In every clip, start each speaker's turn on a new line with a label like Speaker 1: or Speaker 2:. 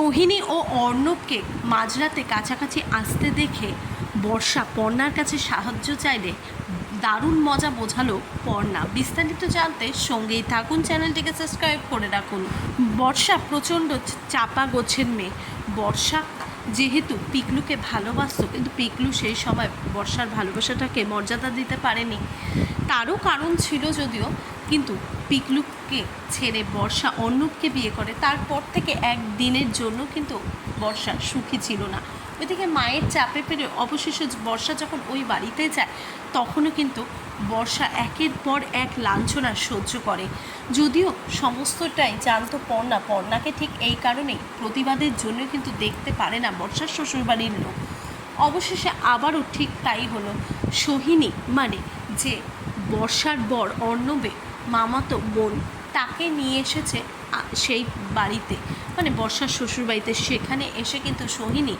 Speaker 1: সোহিনী ও অর্ণবকে মাঝরাতে কাছাকাছি আসতে দেখে বর্ষা পর্ণার কাছে সাহায্য চাইলে দারুণ মজা বোঝালো পর্ণা। বিস্তারিত জানতে সঙ্গেই থাকুন, চ্যানেলটিকে সাবস্ক্রাইব করে রাখুন। বর্ষা প্রচণ্ড চাপা গোছের মেয়ে। বর্ষা যেহেতু পিকলুকে ভালোবাসত, কিন্তু পিকলু সেই সময় বর্ষার ভালোবাসাটাকে মর্যাদা দিতে পারেনি। তারও কারণ ছিল যদিও, কিন্তু পিকলুকে ছেড়ে বর্ষা অর্ণবকে বিয়ে করে। তারপর থেকে একদিনের জন্য কিন্তু বর্ষা সুখী ছিল না। ওইদিকে মায়ের চাপে পেরে অবশেষে বর্ষা যখন ওই বাড়িতে যায়, তখনও কিন্তু বর্ষা একের পর এক লাঞ্ছনা সহ্য করে। যদিও সমস্তটাই জানতো পর্ণাকে ঠিক এই কারণেই প্রতিবাদের জন্য কিন্তু দেখতে পারে না বর্ষার শ্বশুরবাড়ির লোক। অবশেষে আবারও ঠিক তাই হলো। সোহিনী মানে যে বর্ষার বর অর্ণবে মামাতো বোন, তাকে নিয়ে এসেছে সেই বাড়িতে, মানে বর্ষার শ্বশুরবাড়িতে। সেখানে এসে কিন্তু সোহিনী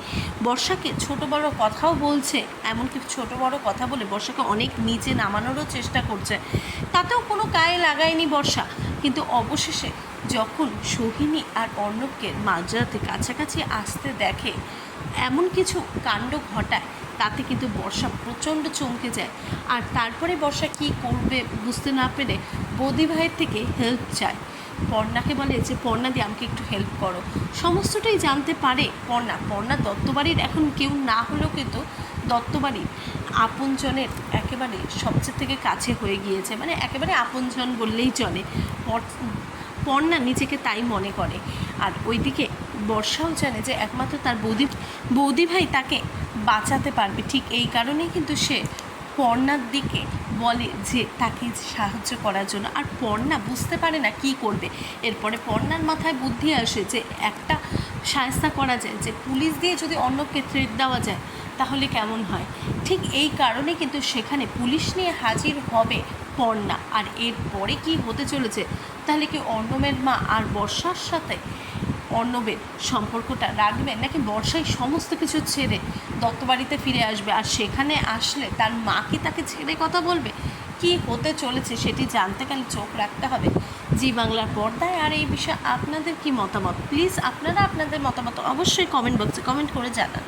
Speaker 1: বর্ষাকে ছোট বড় কথাও বলছে, এমনকি ছোট বড় কথা বলে বর্ষাকে অনেক নিচে নামানোরও চেষ্টা করছে। তাতেও কোনো গায়ে লাগায়নি বর্ষা। কিন্তু অবশেষে যখন সোহিনী আর অর্ণবকে মাঝরাতে কাছাকাছি আসতে দেখে, এমন কিছু কাণ্ড ঘটায়, তাতে কিন্তু বর্ষা প্রচণ্ড চমকে যায়। আর তারপরে বর্ষা কী করবে বুঝতে না পেরে বৌদি ভাইয়ের থেকে হেল্প চায়। পর্ণাকে বলে যে পর্ণাদি আমাকে একটু হেল্প করো। সমস্তটাই জানতে পারে পর্ণা দত্তবাড়ির এখন কেউ না হলেও কিন্তু দত্তবাড়ির আপনজনের একেবারে সবচেয়ে থেকে কাছে হয়ে গিয়েছে, মানে একেবারে আপনজন বললেই চলে। পর্ণা নিজেকে তাই মনে করে। আর ওইদিকে বর্ষাও জানে যে একমাত্র তার বৌদি ভাই তাকে বাঁচাতে পারবে। ঠিক এই কারণেই কিন্তু সে পর্ণার দিকে বলে যে তাকে সাহায্য করার জন্য। আর পর্ণা বুঝতে পারে না কী করবে। এরপরে পর্ণার মাথায় বুদ্ধি আসে যে একটা সাহায্য করা যায়, যে পুলিশ দিয়ে যদি অন্যকে থ্রেট দেওয়া যায় তাহলে কেমন হয়। ঠিক এই কারণে কিন্তু সেখানে পুলিশ নিয়ে হাজির হবে পর্ণা। আর এরপরে কি হতে চলেছে, তাহলে কি অর্ণবের মা আর বর্ষার সাথে অর্ণবের সম্পর্কটা রাখবে, নাকি বর্ষায় সমস্ত কিছু ছেড়ে দত্তবাড়িতে ফিরে আসবে, আর সেখানে আসলে তার মা কি তাকে ছেড়ে কথা বলবে? কি হতে চলেছে সেটি জানতে গেলে চোখ রাখতে হবে জি বাংলার পর্দায়। আর এই বিষয়ে আপনাদের কি মতামত, প্লিজ আপনারা আপনাদের মতামত অবশ্যই কমেন্ট বক্সে কমেন্ট করে জানান।